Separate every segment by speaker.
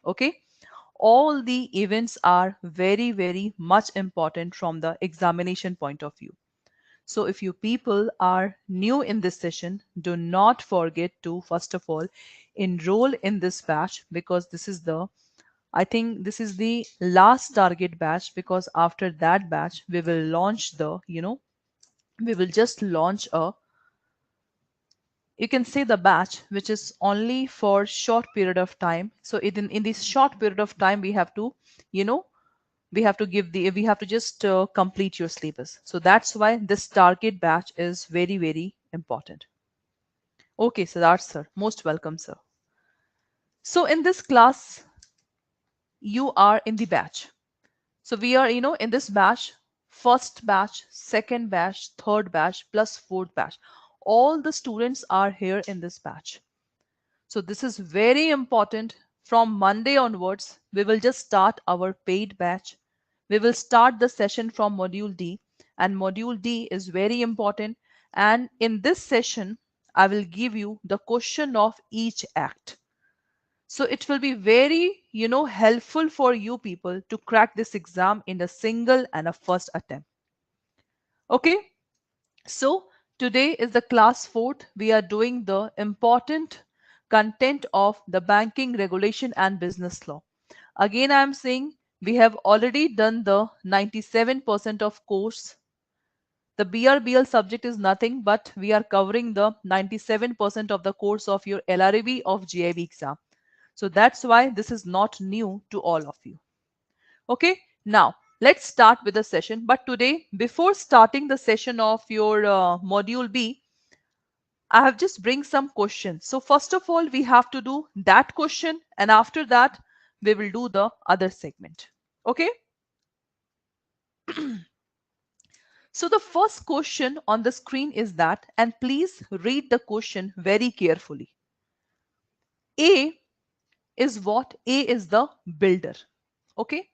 Speaker 1: Okay, all the events are very, very much important from the examination point of view. So if you people are new in this session, do not forget to first of all enroll in this batch, because this is the, I think this is the last target batch, because after that batch we will launch the, we will just launch a, you can say, the batch which is only for short period of time. So in this short period of time we have to, you know, we have to just complete your syllabus. So that's why this target batch is very, very important. Okay, Siddharth sir, most welcome sir. So in this class you are in the batch. So we are, in this batch, first batch, second batch, third batch, plus fourth batch. All the students are here in this batch. So this is very important. From Monday onwards, we will just start our paid batch. We will start the session from module D, and module D is very important. And in this session, I will give you the question of each act. So it will be very, helpful for you people to crack this exam in a single and a first attempt. Okay. So today is the class 4th. We are doing the important content of the banking regulation and business law. Again, I am saying we have already done the 97% of course. The BRBL subject is nothing but we are covering the 97% of the course of your LRAB of GIB exam. So that's why this is not new to all of you. Okay, now let's start with the session. But today, before starting the session of your module B, I have just bring some questions. So first of all, we have to do that question, and after that, we will do the other segment. Okay. So the first question on the screen is that, and please read the question very carefully. A is what? A is the builder. Okay.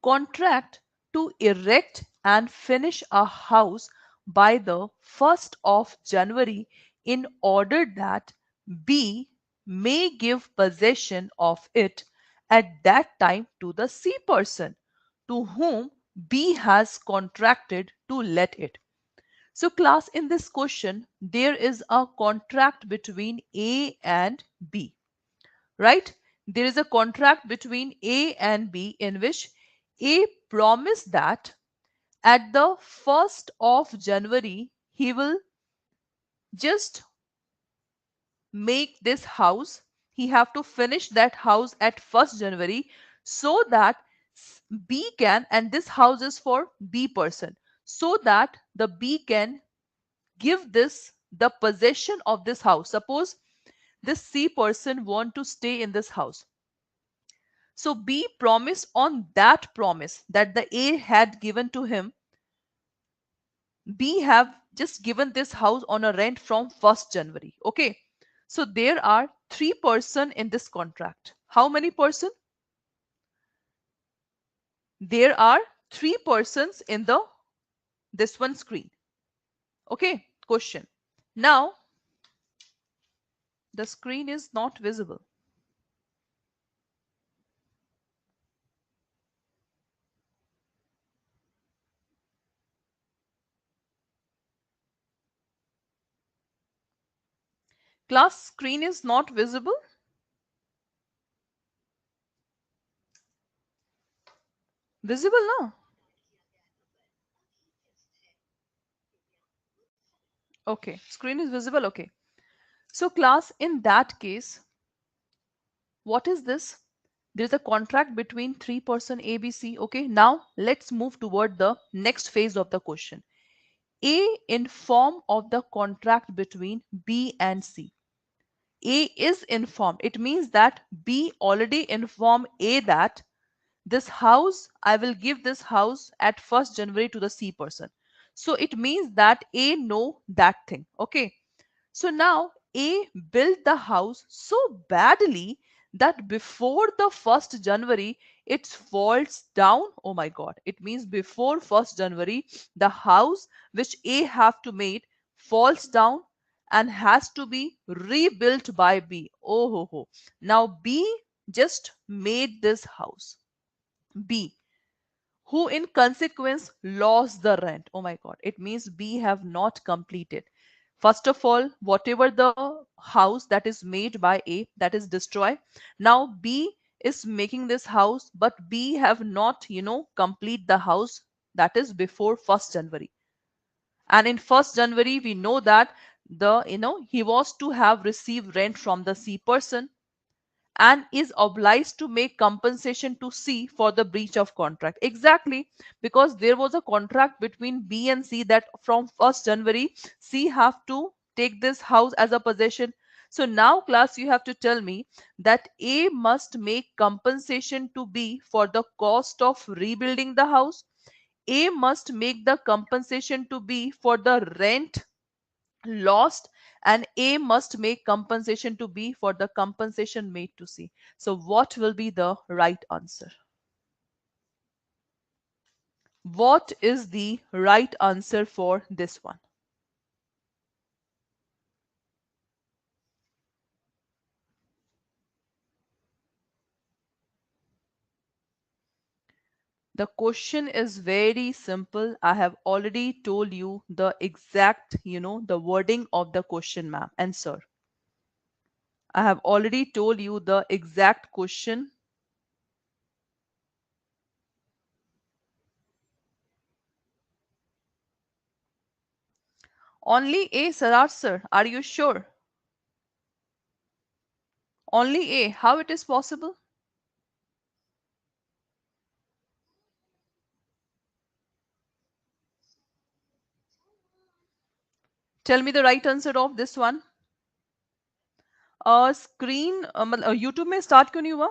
Speaker 1: Contract to erect and finish a house by the 1st of January in order that B may give possession of it at that time to the C person to whom B has contracted to let it. So class, in this question, there is a contract between A and B, right? There is a contract between A and B in which A promised that at the 1st of January he will just make this house. He have to finish that house at 1st January so that B can, and this house is for B person, so that the B can give this the possession of this house. Suppose this C person want to stay in this house. So B promised on that promise that the A had given to him. B have just given this house on a rent from 1st January. Okay. So there are 3 person in this contract. How many person? There are 3 persons in the this one screen. Okay. Question. Now the screen is not visible. Class, screen is not visible. Visible now? Okay, screen is visible. Okay. So class, in that case, what is this? There's a contract between 3 person ABC. Okay, now let's move toward the next phase of the question. A in form of the contract between B and C. A is informed. It means that B already informed A that this house, I will give this house at 1st January to the C person. So it means that A know that thing. Okay. So now A built the house so badly that before the 1st January it falls down. Oh my God. It means before 1st January the house which A have to make falls down and has to be rebuilt by B. Oh ho ho. Now B just made this house. B, who in consequence lost the rent. Oh my god, it means B have not completed. First of all, whatever the house that is made by A, that is destroyed. Now B is making this house, but B have not, complete the house, that is before 1st January. And in 1st January we know that he was to have received rent from the C person and is obliged to make compensation to C for the breach of contract. Exactly, because there was a contract between B and C that from 1st January C have to take this house as a possession. So now class, you have to tell me that A must make compensation to B for the cost of rebuilding the house. A must make the compensation to B for the rent lost, and A must make compensation to B for the compensation made to C. So what will be the right answer? What is the right answer for this one? The question is very simple. I have already told you the exact, the wording of the question, ma'am and sir. I have already told you the exact question. Only A, Sarar sir. Are you sure? Only A. How it is possible? Tell me the right answer of this one. Screen मतलब YouTube में start क्यों नहीं हुआ?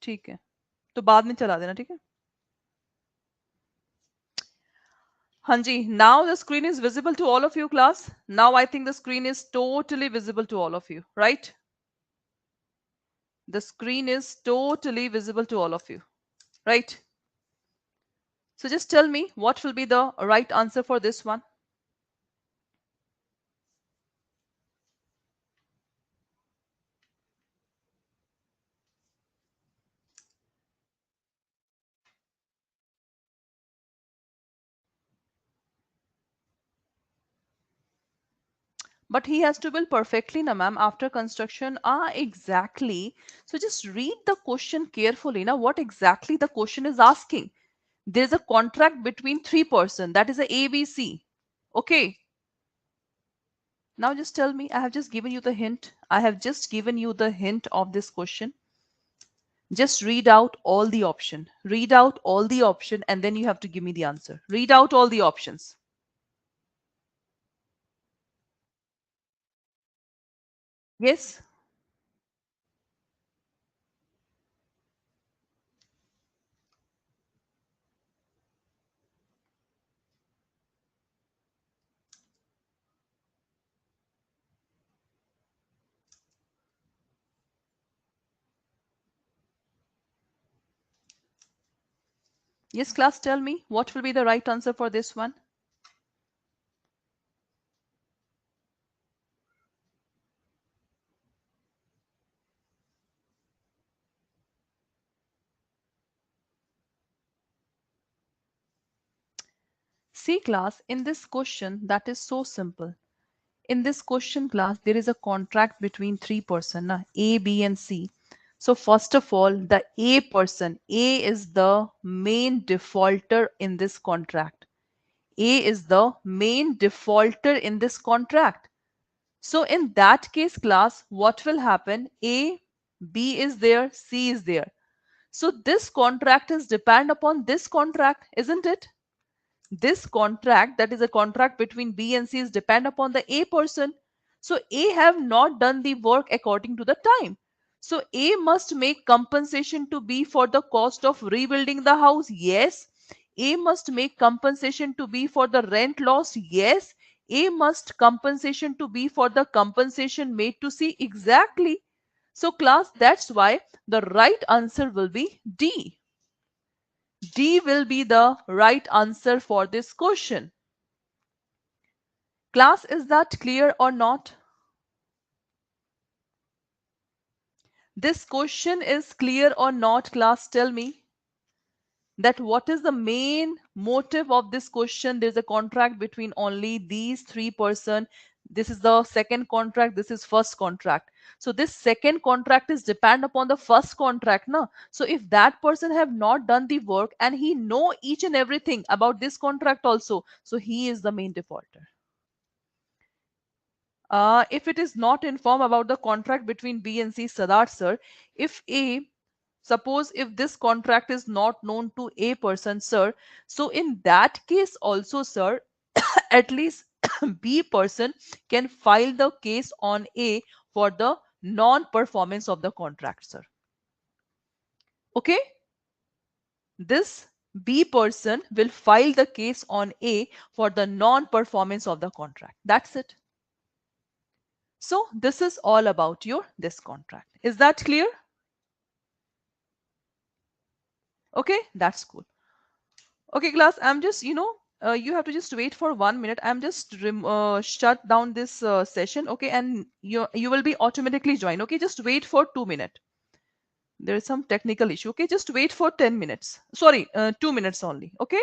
Speaker 1: ठीक है, तो बाद में चला देना, ठीक है? हाँ जी, now the screen is visible to all of you class. Now I think the screen is totally visible to all of you, right? The screen is totally visible to all of you, right? So just tell me what will be the right answer for this one. But he has to build perfectly, na ma'am, after construction. Ah, exactly. So just read the question carefully. Now, what exactly the question is asking? There's a contract between three person, that is a ABC. Okay. Now just tell me, I have just given you the hint. I have just given you the hint of this question. Just read out all the option. Read out all the option and then you have to give me the answer. Read out all the options. Yes. Yes, class, tell me what will be the right answer for this one. See class, in this question that is so simple. In this question class, there is a contract between three person, A, B and C. So first of all, the A person, A is the main defaulter in this contract. A is the main defaulter in this contract. So in that case class, what will happen? A, B is there, C is there. So this contract is depend upon this contract, isn't it? This contract, that is a contract between B and C, is depend upon the A person. So A have not done the work according to the time. So A must make compensation to B for the cost of rebuilding the house. Yes. A must make compensation to B for the rent loss. Yes. A must compensation to B for the compensation made to C. Exactly. So class, that's why the right answer will be D. D will be the right answer for this question. Class, is that clear or not? This question is clear or not, class? Tell me that what is the main motive of this question. There's a contract between only these three-person. This is the second contract, this is first contract. So this second contract is depend upon the first contract, no? So if that person have not done the work and he know each and everything about this contract also, so he is the main defaulter. If it is not informed about the contract between B and C, Sadat sir, if A, suppose if this contract is not known to A person, sir, so in that case also, sir, at least B person can file the case on A for the non-performance of the contract, sir. Okay? This B person will file the case on A for the non-performance of the contract. That's it. So this is all about your this contract. Is that clear? Okay, that's cool. Okay, class, I'm just, you have to just wait for 1 minute. I'm just shut down this session, okay, and you will be automatically joined. Okay, just wait for 2 minutes. There is some technical issue. Okay, just wait for 10 minutes. Sorry, 2 minutes only. Okay.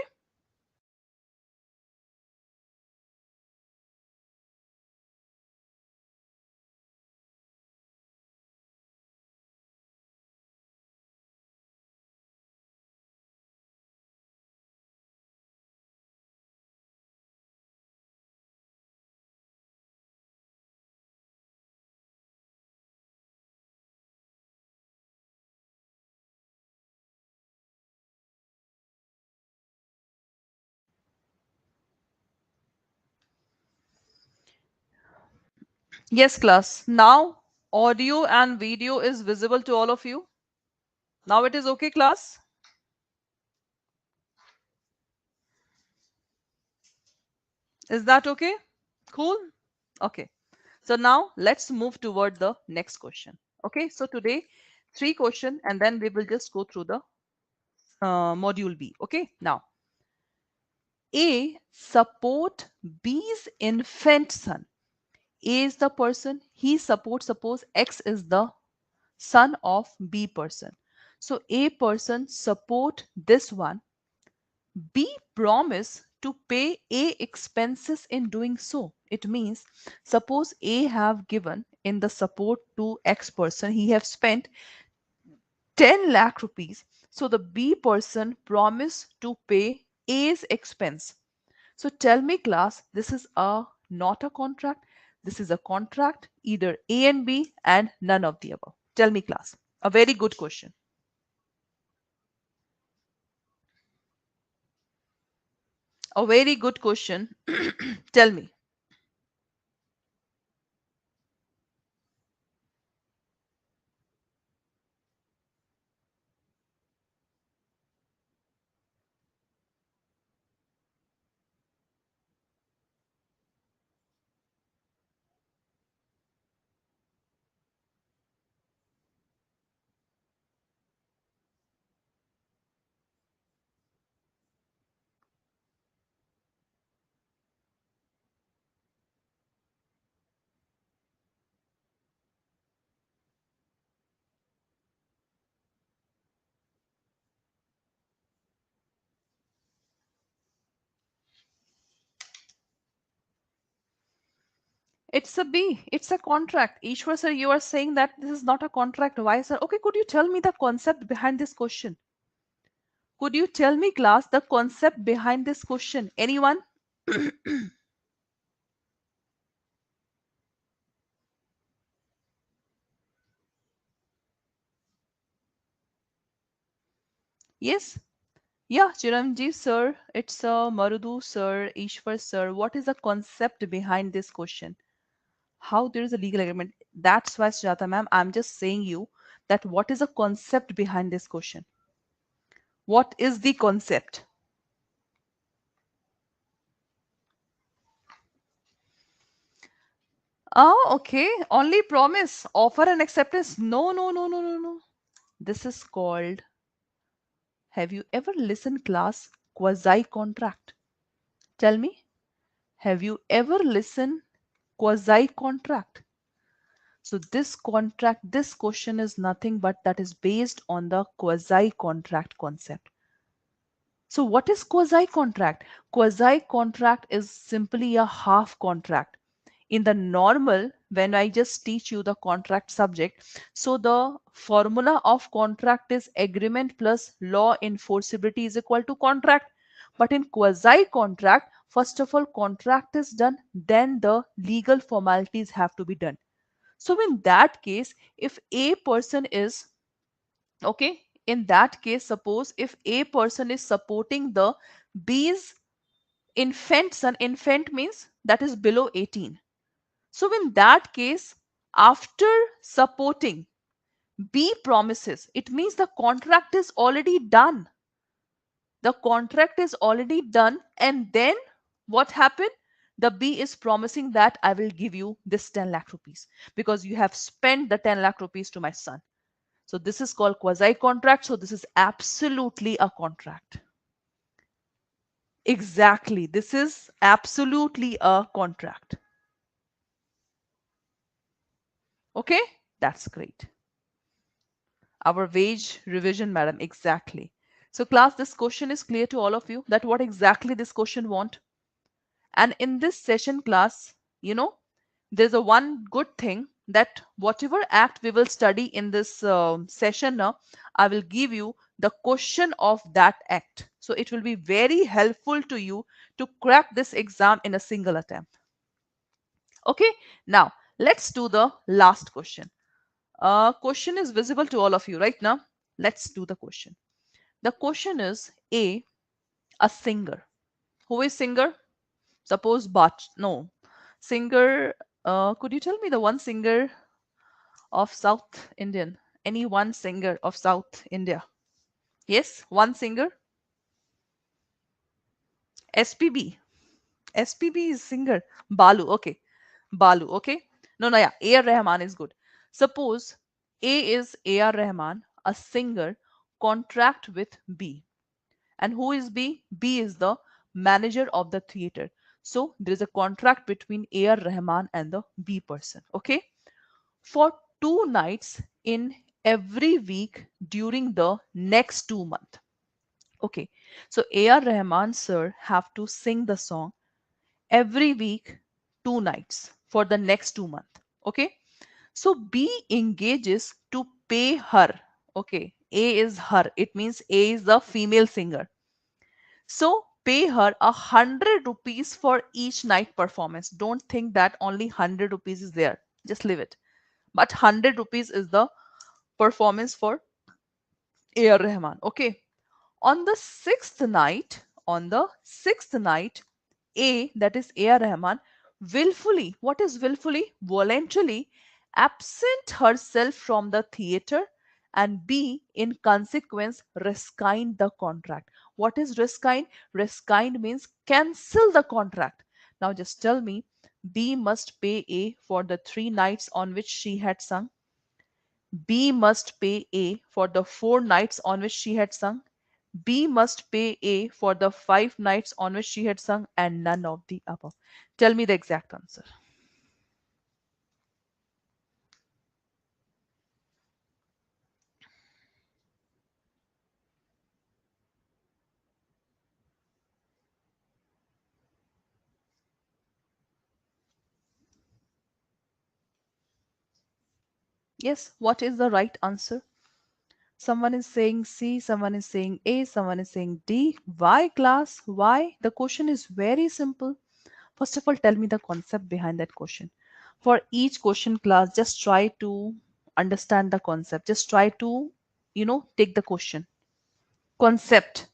Speaker 1: Yes, class. Now audio and video is visible to all of you. Now it is okay, class. Is that okay? Cool. Okay. So now let's move toward the next question. Okay. So today, three question, and then we will just go through the module B. Okay. Now, A support B's infant son. A is the person he supports. Suppose X is the son of B person. So A person support this one. B promise to pay A expenses in doing so. It means suppose A have given in the support to X person, he have spent 10 lakh rupees. So the B person promise to pay A's expense. So tell me, class, this is a not a contract. This is a contract, either A and B and none of the above. Tell me, class. A very good question. A very good question. Tell me. It's a B. It's a contract. Ishwar sir, you are saying that this is not a contract. Why, sir? Okay, could you tell me the concept behind this question? Could you tell me, class, the concept behind this question? Anyone? Yes? Yeah, Chiranjeev sir, it's Marudu sir, Ishwar sir. What is the concept behind this question? How there is a legal agreement? That's why, Sujata ma'am, I'm just saying you that what is the concept behind this question? What is the concept? Oh, okay. Only promise, offer and acceptance. No, no, no, no, no, no. This is called, have you ever listened, class, quasi contract? Tell me. Have you ever listened quasi contract? So this question is nothing but that is based on the quasi contract concept. So what is quasi contract? Quasi contract is simply a half contract. In the normal, when I just teach you the contract subject, so the formula of contract is agreement plus law enforceability is equal to contract. But in quasi contract, first of all, contract is done, then the legal formalities have to be done. So in that case, if a person is okay, in that case, suppose if a person is supporting the B's infant son, infant means that is below 18. So in that case, after supporting B promises, it means the contract is already done. The contract is already done, and then what happened? The B is promising that I will give you this 10 lakh rupees because you have spent the 10 lakh rupees to my son. So this is called quasi contract. So this is absolutely a contract. Exactly. This is absolutely a contract. Okay, that's great. Our wage revision, madam. Exactly. So class, this question is clear to all of you that what exactly this question want. And in this session class, there's a one good thing that whatever act we will study in this session now, I will give you the question of that act. So it will be very helpful to you to crack this exam in a single attempt. Okay, now let's do the last question. Question is visible to all of you right now. Let's do the question. The question is a singer. Who is singer? Suppose but no. Singer, could you tell me the one singer of South Indian? Any one singer of South India? Yes, one singer. SPB. SPB is singer. Balu. Okay. Balu. Okay. No, no, yeah. A.R. Rahman is good. Suppose A is A.R. Rahman, a singer, contract with B. And who is B? B is the manager of the theater. So there is a contract between A.R. Rahman and the B person. Okay. For 2 nights in every week during the next 2 months. Okay. So A.R. Rahman sir have to sing the song every week 2 nights for the next 2 months. Okay. So B engages to pay her. Okay. A is her. It means A is the female singer. So pay her 100 rupees for each night performance. Don't think that only 100 rupees is there. Just leave it. But 100 rupees is the performance for A.R. Rahman. Okay. On the sixth night, A, that is A.R. Rahman, willfully, what is willfully? Voluntarily absent herself from the theater, and B, in consequence, resigned the contract. What is resigned? Resigned means cancel the contract. Now just tell me, B must pay A for the 3 nights on which she had sung. B must pay A for the 4 nights on which she had sung. B must pay A for the 5 nights on which she had sung, and none of the above. Tell me the exact answer. Yes, what is the right answer? Someone is saying C, someone is saying A, someone is saying D. Why, class? Why? The question is very simple. First of all, tell me the concept behind that question. For each question, class, just try to understand the concept. Just try to, take the question. Concept.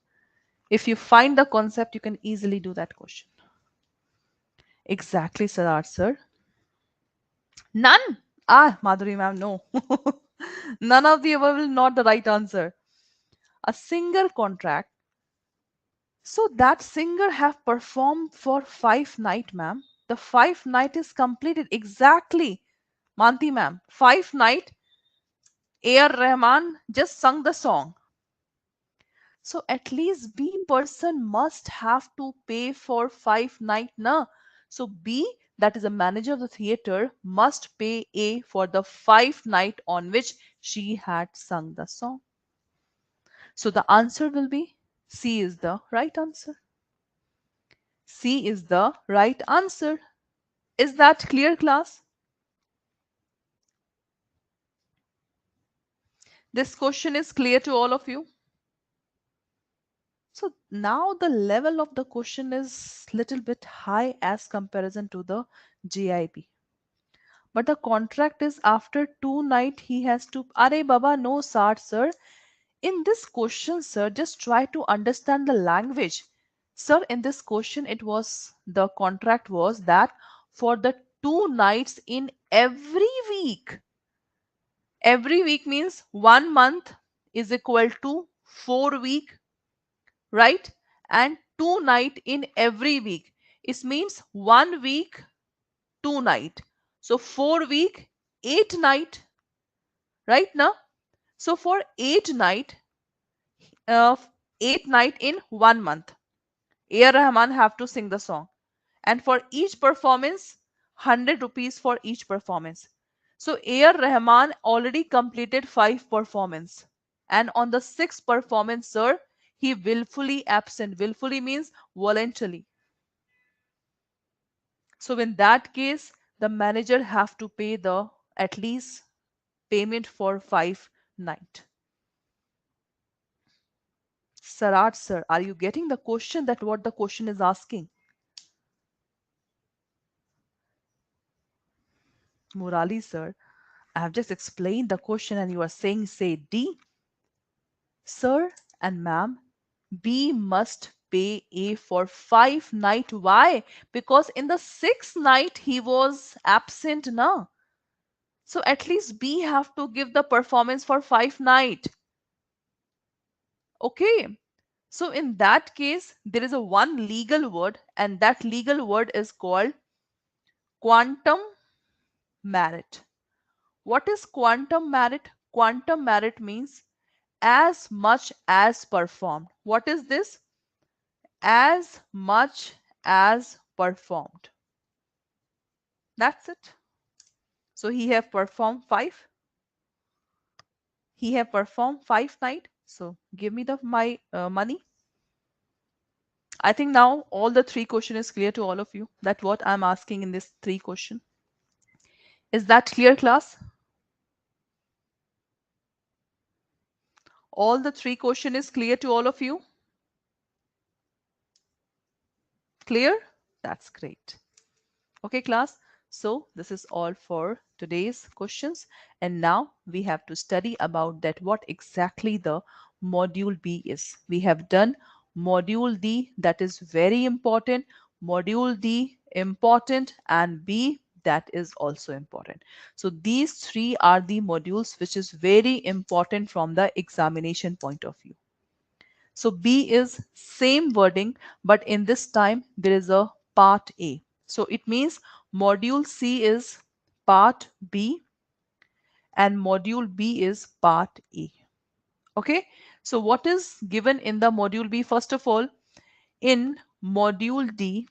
Speaker 1: If you find the concept, you can easily do that question. Exactly, Siddharth sir. None. Ah, Madhuri ma'am, no. None of the above is not the right answer. A singer contract. So that singer have performed for 5 night, ma'am. The 5 night is completed. Exactly. Manti ma'am. 5 night. A.R. Rahman just sung the song. So at least B person must have to pay for 5 night, na? So B, that is a manager of the theater, must pay A for the 5 night on which she had sung the song. So the answer will be C is the right answer. C is the right answer. Is that clear, class? This question is clear to all of you. So now the level of the question is little bit high as comparison to the GIB. But the contract is after 2 night he has to. Are Baba, no sir. In this question, sir, just try to understand the language. Sir, in this question, it was the contract was that for the 2 nights in every week. Every week means 1 month is equal to 4 week, right? And 2 night in every week. It means 1 week, 2 night. So 4 week, 8 night, right now? So for 8 night, uh, 8 night in 1 month, A.R. Rahman have to sing the song. And for each performance, 100 rupees for each performance. So A.R. Rahman already completed 5 performance. And on the 6th performance, sir, he willfully absent. Willfully means voluntarily. So in that case, the manager have to pay the at least payment for 5 night. Sarat sir, are you getting the question that what the question is asking? Murali sir, I have just explained the question and you are saying say D. Sir and ma'am, B must pay A for 5 night. Why? Because in the 6th night he was absent now. So at least B have to give the performance for 5 night. Okay. So in that case, there is a one legal word and that legal word is called quantum merit. What is quantum merit? Quantum merit means as much as performed. What is this? As much as performed. That's it. So he have performed 5. He have performed 5 night. So give me the my money. I think now all the 3 question is clear to all of you. That what I'm asking in this 3 question. Is that clear, class? All the 3 question is clear to all of you? Clear? That's great. Okay, class. So this is all for today's questions. And now we have to study about that what exactly the module B is. We have done module D, that is very important. Module D important and B that is also important. So these 3 are the modules which is very important from the examination point of view. So B is same wording, but in this time there is a part A. So it means module C is part B and module B is part A. Okay. So what is given in the module B? First of all, in module D,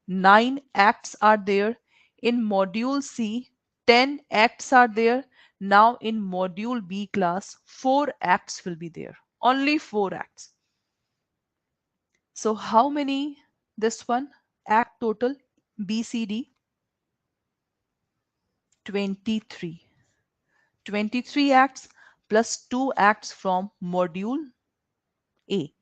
Speaker 1: 9 acts are there. In module C, 10 acts are there. Now in module B class, 4 acts will be there. Only 4 acts. So how many this one act total BCD 23. 23 acts plus 2 acts from module A.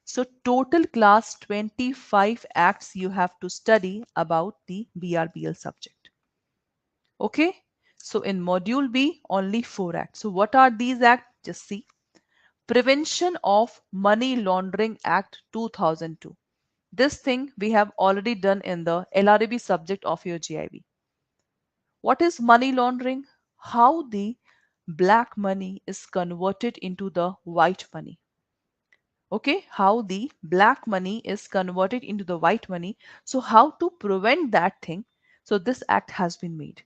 Speaker 1: So total class 25 acts you have to study about the BRBL subject. Okay. So in module B only 4 acts. So what are these acts? Just see. Prevention of Money Laundering Act 2002. This thing we have already done in the LRB subject of your GIB. What is money laundering? How the black money is converted into the white money. Okay, how the black money is converted into the white money. So how to prevent that thing? So this act has been made.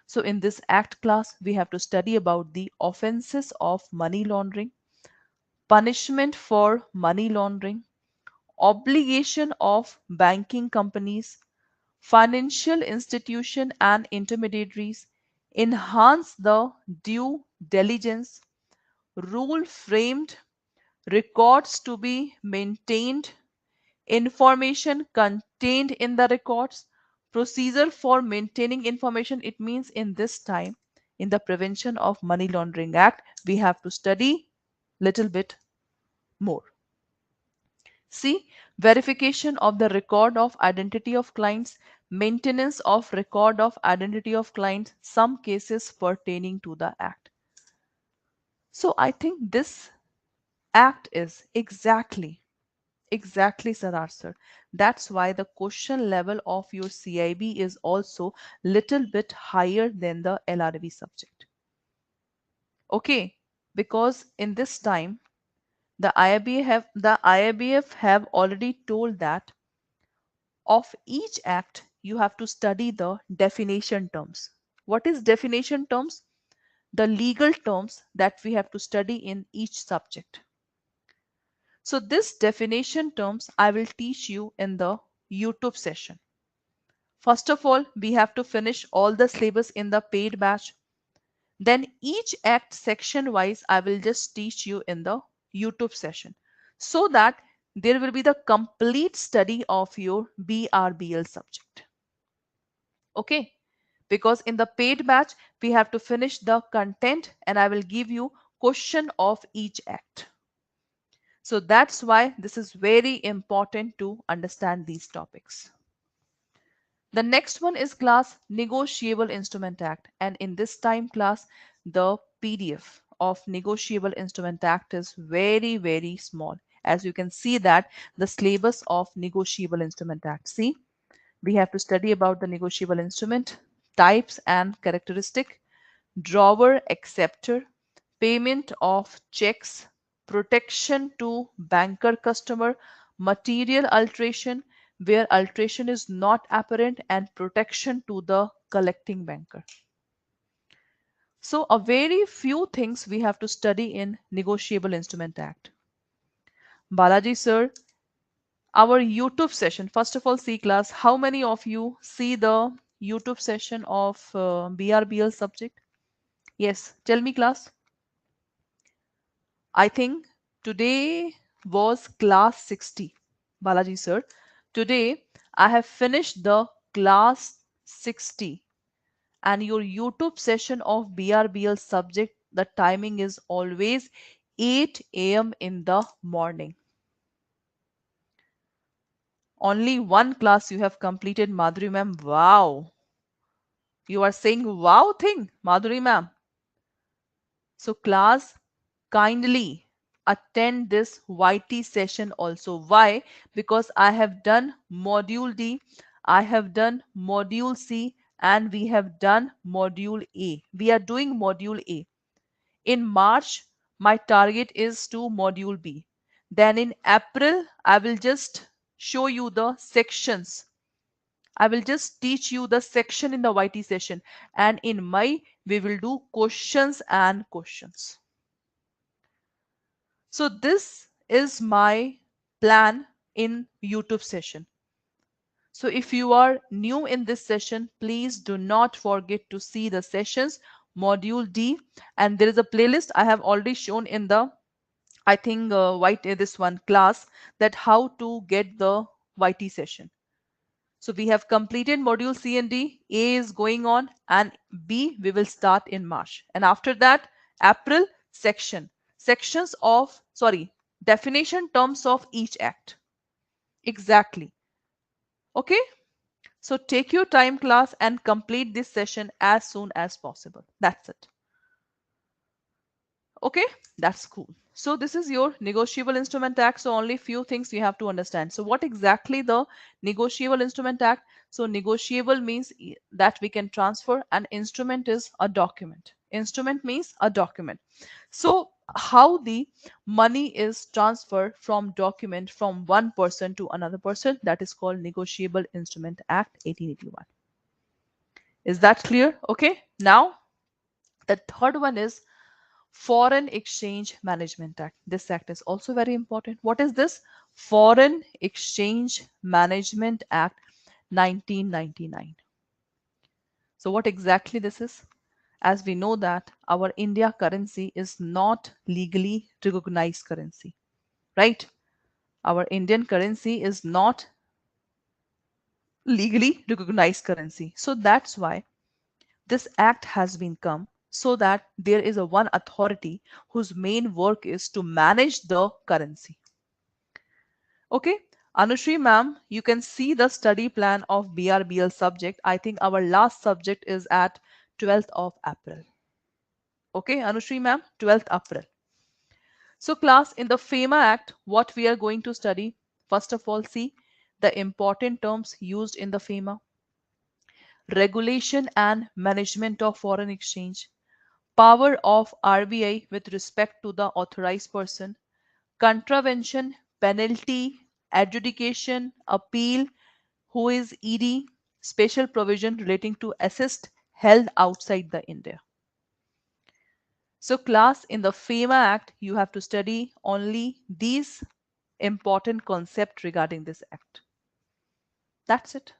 Speaker 1: So in this act class, we have to study about the offenses of money laundering, punishment for money laundering, obligation of banking companies, Financial institution and intermediaries enhance the due diligence, rule framed, records to be maintained, information contained in the records, procedure for maintaining information. It means in this time, in the Prevention of Money Laundering Act, we have to study little bit more. C. Verification of the record of identity of clients, maintenance of record of identity of clients, some cases pertaining to the act. So I think this act is exactly Sarar sir. That's why the question level of your CIB is also little bit higher than the LRB subject. Okay, because in this time the IIBF have already told that of each act you have to study the definition terms. What is definition terms? The legal terms that we have to study in each subject. So this definition terms I will teach you in the YouTube session. First of all, we have to finish all the syllabus in the paid batch. Then each act section wise I will just teach you in the YouTube session so that there will be the complete study of your BRBL subject. Okay, because in the paid batch we have to finish the content and I will give you question of each act. So that's why this is very important to understand these topics. The next one is class Negotiable Instrument Act, and in this time class the PDF of Negotiable Instrument Act is very small. As you can see that the syllabus of Negotiable Instrument Act. See, we have to study about the negotiable instrument, types and characteristic, drawer acceptor, payment of checks, protection to banker customer, material alteration where alteration is not apparent, and protection to the collecting banker. So a very few things we have to study in Negotiable Instrument Act. Balaji sir, our YouTube session. First of all, C class, how many of you see the YouTube session of BRBL subject? Yes, tell me class. I think today was class 60. Balaji sir, today I have finished the class 60 and your YouTube session of BRBL subject, the timing is always 8 a.m. in the morning. Only one class you have completed, Madhuri ma'am. Wow. You are saying wow thing, Madhuri ma'am. So class, kindly attend this YT session also. Why? Because I have done module D, I have done module C, and we have done module A. We are doing module A. In March, my target is to module B. Then in April, I will just show you the sections. I will just teach you the section in the YT session. And in May, we will do questions and questions. So this is my plan in YouTube session. So if you are new in this session, please do not forget to see the sessions, module D, and there is a playlist I have already shown in the, I think this one class, that how to get the YT session. So we have completed module C and D. A is going on and B we will start in March. And after that, April sections of, sorry, definition terms of each act. Exactly. Okay. So take your time class and complete this session as soon as possible. That's it. Okay, that's cool. So this is your negotiable instrument act. So only few things you have to understand. So what exactly the negotiable instrument act? So negotiable means that we can transfer, and instrument is a document. Instrument means a document. So how the money is transferred from document from one person to another person, that is called Negotiable Instrument Act 1881. Is that clear? Okay. Now the third one is Foreign Exchange Management Act. This act is also very important. What is this? Foreign Exchange Management Act 1999. So what exactly this is? As we know that our India currency is not legally recognized currency, right? Our Indian currency is not legally recognized currency. So that's why this act has been come so that there is a one authority whose main work is to manage the currency. Okay, Anushri ma'am, you can see the study plan of BRBL subject. I think our last subject is at 12th of April. Okay, Anushri ma'am, 12th April. So class, in the FEMA Act, what we are going to study, first of all, see the important terms used in the FEMA: regulation and management of foreign exchange, power of RBI with respect to the authorized person, contravention, penalty, adjudication, appeal, who is ED, special provision relating to assist held outside the India. So class, in the FEMA Act, you have to study only these important concepts regarding this act. That's it.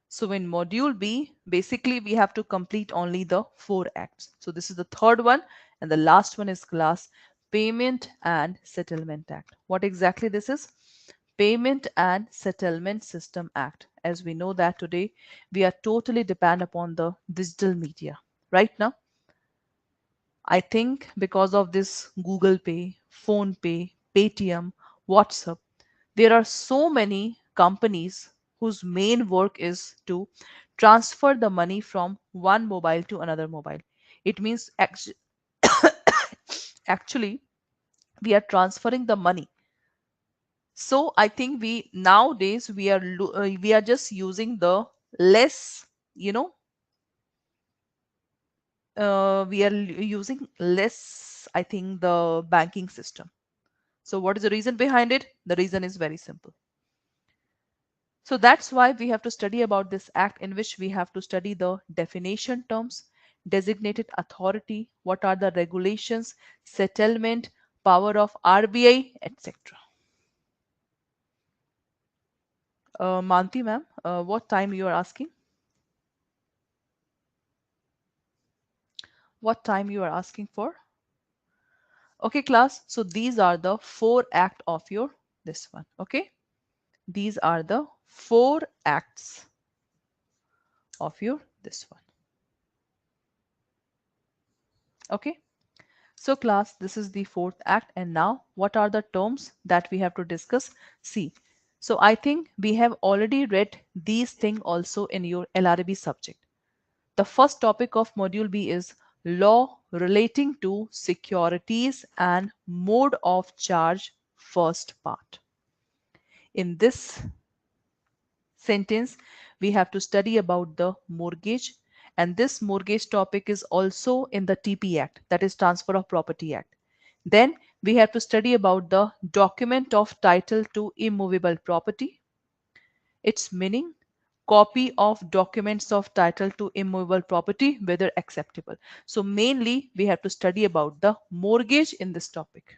Speaker 1: So in module B, basically we have to complete only the 4 acts. So this is the third one, and the last one is class Payment and Settlement Act. What exactly this is? Payment and Settlement System Act. As we know that today we are totally dependent upon the digital media. Right now, I think because of this Google Pay, Phone Pay, Paytm, WhatsApp, there are so many companies whose main work is to transfer the money from one mobile to another mobile. It means actually we are transferring the money. So I think we nowadays we are just using the less, you know, we are using less, I think, the banking system. So what is the reason behind it? The reason is very simple. So that's why we have to study about this act, in which we have to study the definition terms, designated authority, what are the regulations, settlement, power of RBI, etc. Manti ma'am, what time you are asking? What time you are asking for? Okay, class. So these are the 4 acts of your this one. Okay. These are the 4 acts of your this one. Okay. So class, this is the 4th act, and now what are the terms that we have to discuss? See, so I think we have already read these things also in your LRB subject. The first topic of module B is law relating to securities and mode of charge, first part. In this sentence, we have to study about the mortgage, and this mortgage topic is also in the TP Act, that is Transfer of Property Act. Then we have to study about the document of title to immovable property, its meaning, copy of documents of title to immovable property, whether acceptable. So mainly we have to study about the mortgage in this topic.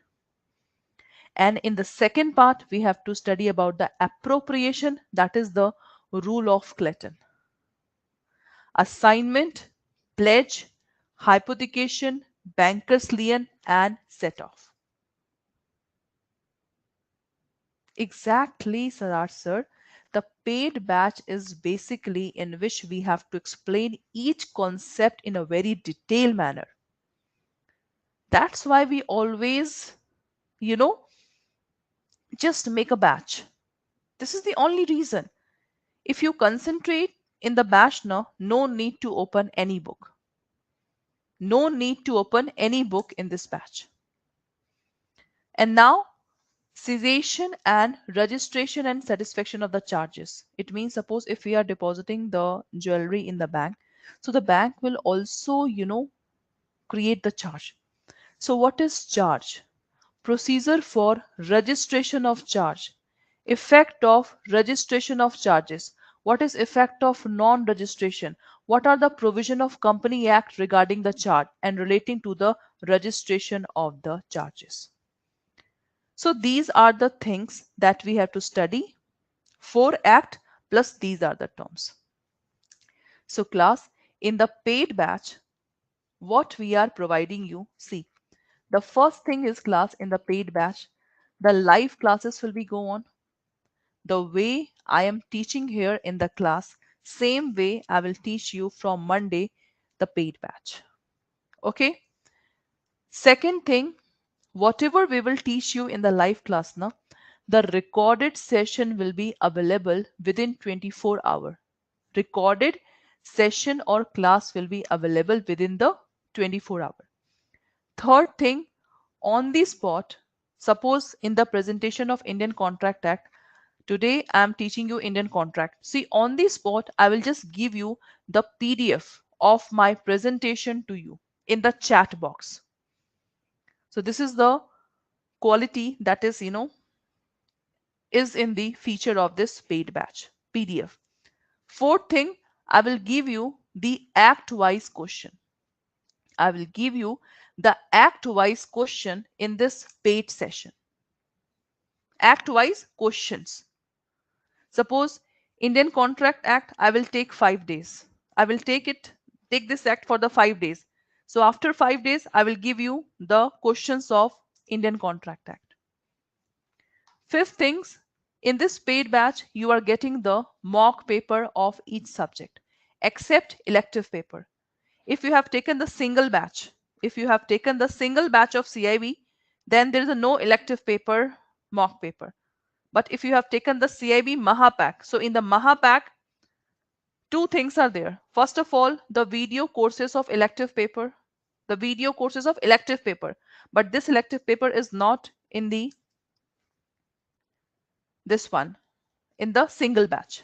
Speaker 1: And in the second part, we have to study about the appropriation, that is the rule of Clayton. Assignment, pledge, hypothecation, banker's lien, and set off. Exactly, Sarar sir. The paid batch is basically in which we have to explain each concept in a very detailed manner. That's why we always, you know, just make a batch. This is the only reason. If you concentrate in the batch now, no need to open any book. No need to open any book in this batch. And now, cessation and registration and satisfaction of the charges. It means, suppose if we are depositing the jewelry in the bank, so the bank will also, create the charge. So what is charge? Procedure for registration of charge. Effect of registration of charges. What is effect of non-registration? What are the provision of Company Act regarding the charge and relating to the registration of the charges? So these are the things that we have to study. 4 act, plus these are the terms. So class, in the paid batch, what we are providing you, see, the first thing is class in the paid batch, the live classes will be go on. The way I am teaching here in the class, same way I will teach you from Monday, the paid batch. Okay. Second thing, whatever we will teach you in the live class now, the recorded session will be available within 24 hours. Recorded session or class will be available within the 24 hours. Third thing, on the spot, suppose in the presentation of Indian Contract Act, today I am teaching you Indian contract. See, on the spot, I will just give you the PDF of my presentation to you in the chat box. So this is the quality that is, is in the feature of this paid batch PDF. Fourth thing, I will give you the act wise question. I will give you the act wise question in this paid session. Act wise questions. Suppose Indian Contract Act, I will take 5 days. I will take this act for the 5 days. So after 5 days, I will give you the questions of Indian Contract Act. Fifth things, in this paid batch, you are getting the mock paper of each subject, except elective paper. If you have taken the single batch, if you have taken the single batch of CIB, then there is a no elective paper, mock paper. But if you have taken the CIB Mahapack, so in the Mahapack, two things are there. First of all, the video courses of elective paper, the video courses of elective paper. But this elective paper is not in the this one, in the single batch.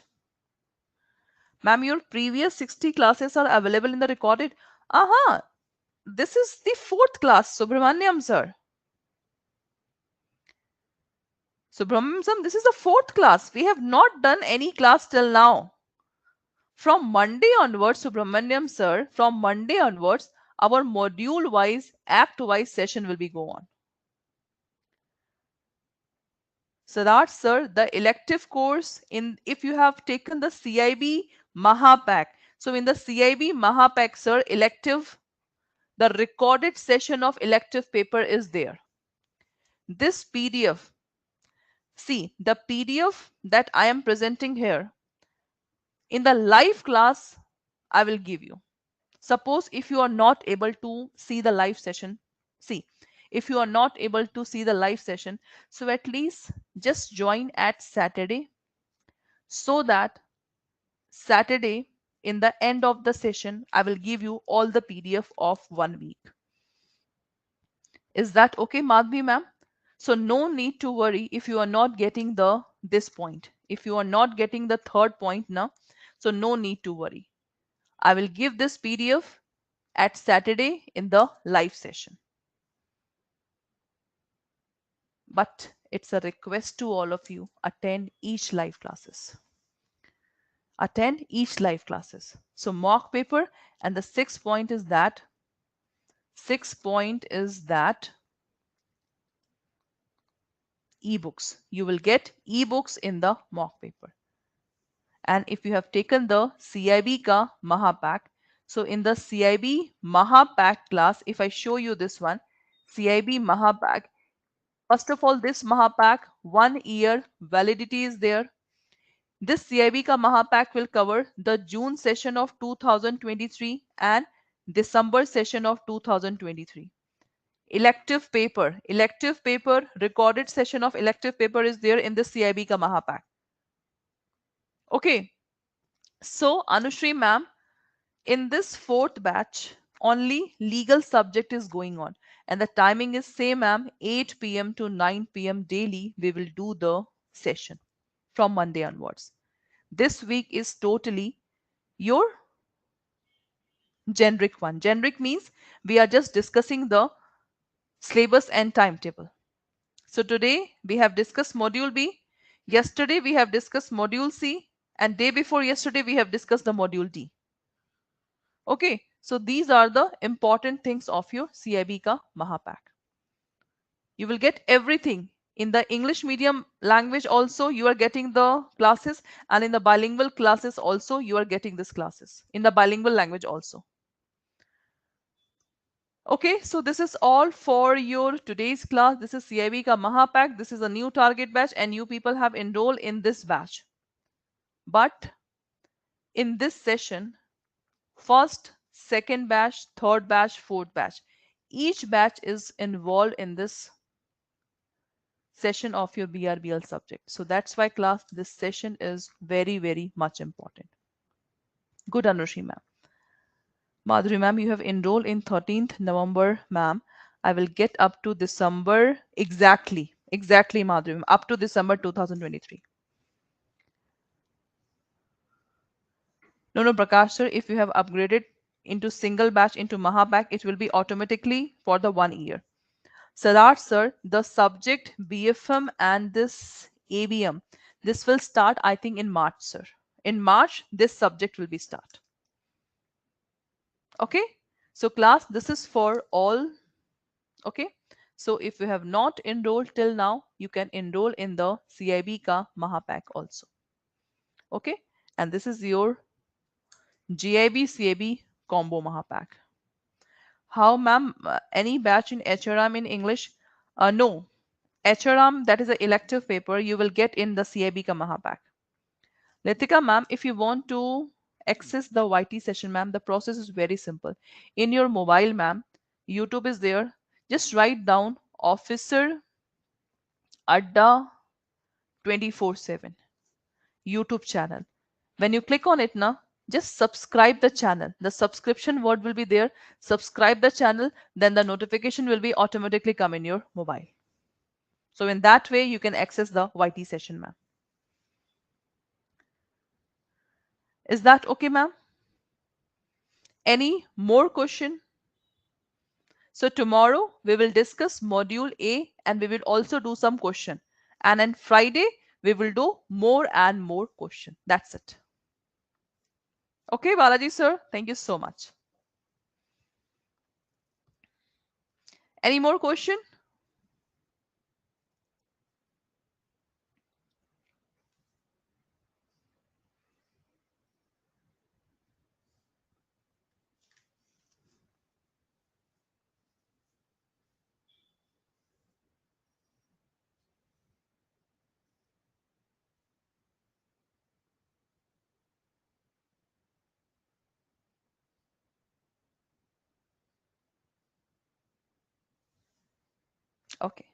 Speaker 1: Ma'am, your previous 60 classes are available in the recorded. Aha, this is the fourth class, Subramaniam sir. Subramaniam, this is the fourth class. We have not done any class till now. From Monday onwards, Subramaniam sir, from Monday onwards, our module wise, act wise session will be go on. Siddharth sir, the elective course in if you have taken the CIB Mahapack. So in the CIB Mahapack, sir, elective, the recorded session of elective paper is there. This PDF, see the PDF that I am presenting here in the live class, I will give you. Suppose if you are not able to see the live session, see, if you are not able to see the live session, so at least just join at Saturday so that Saturday in the end of the session, I will give you all the PDF of 1 week. Is that okay, Madhvi ma'am? So no need to worry if you are not getting this point. If you are not getting the third point now, so no need to worry. I will give this PDF at Saturday in the live session. But it's a request to all of you, attend each live classes. Attend each live classes. So mock paper, and the sixth point is that ebooks. You will get ebooks in the mock paper. And if you have taken the CIB ka Mahapack, so in the CIB Mahapack class, if I show you this one, CIB Mahapack, first of all, this Mahapack 1 year validity is there. This CIB ka Mahapack will cover the June session of 2023 and December session of 2023. Elective paper, recorded session of elective paper is there in the CIB ka Mahapack. Okay, so Anushri ma'am, in this fourth batch, only legal subject is going on, and the timing is same, ma'am, 8 p.m. to 9 p.m. daily. We will do the session from Monday onwards. This week is totally your generic one. Generic means we are just discussing the syllabus and timetable. So today we have discussed module B. Yesterday we have discussed module C, and day before yesterday we have discussed the module D. Okay, so these are the important things of your CIB ka Mahapack. You will get everything In the English medium language also you are getting the classes, and in the bilingual classes also you are getting these classes in the bilingual language also. Okay, so this is all for your today's class. This is CIB ka Mahapack. This is a new target batch and you people have enrolled in this batch. But in this session, first, second batch, third batch, fourth batch, each batch is involved in this session of your BRBL subject. So that's why class, this session is very, very much important. Good, Anushri ma'am. Madhuri ma'am, you have enrolled in 13th November, ma'am. I will get up to December exactly, Madhuri ma'am, up to December 2023. No, Prakash sir, if you have upgraded into single batch into Mahapack, it will be automatically for the 1 year. Sarat sir, the subject BFM and this ABM, this will start, I think, in March, sir. In March, this subject will be start. Okay. So class, this is for all. Okay. So if you have not enrolled till now, you can enroll in the CIB ka Mahapack also. Okay. And this is your GIB CIB combo Mahapack. How, ma'am? Any batch in HRM in English? No. HRM, that is an elective paper, you will get in the CIB ka Mahapack. Latika, ma'am, if you want to access the YT session, ma'am, the process is very simple. In your mobile, ma'am, YouTube is there. Just write down Officer Adda 24/7 YouTube channel. When you click on it now, just subscribe the channel. The subscription word will be there. Subscribe the channel, then the notification will be automatically come in your mobile. So in that way, you can access the YT session, ma'am. Is that okay, ma'am? Any more question? So tomorrow we will discuss module A and we will also do some question. And on Friday, we will do more and more question. That's it. Okay, Balaji sir, thank you so much. Any more question? Okay.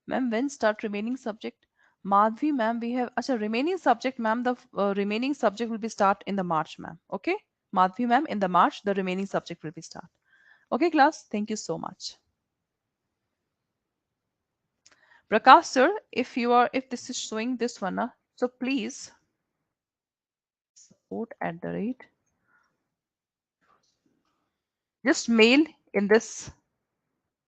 Speaker 1: Ma'am, when start remaining subject? Madhvi, ma'am, we have acha, remaining subject, ma'am. The remaining subject will be start in the March, ma'am. Okay, Madhvi, ma'am, in the March, the remaining subject will be start. Okay, class. Thank you so much. Prakash, sir, if this is showing this one, so please support at the rate. Just mail in this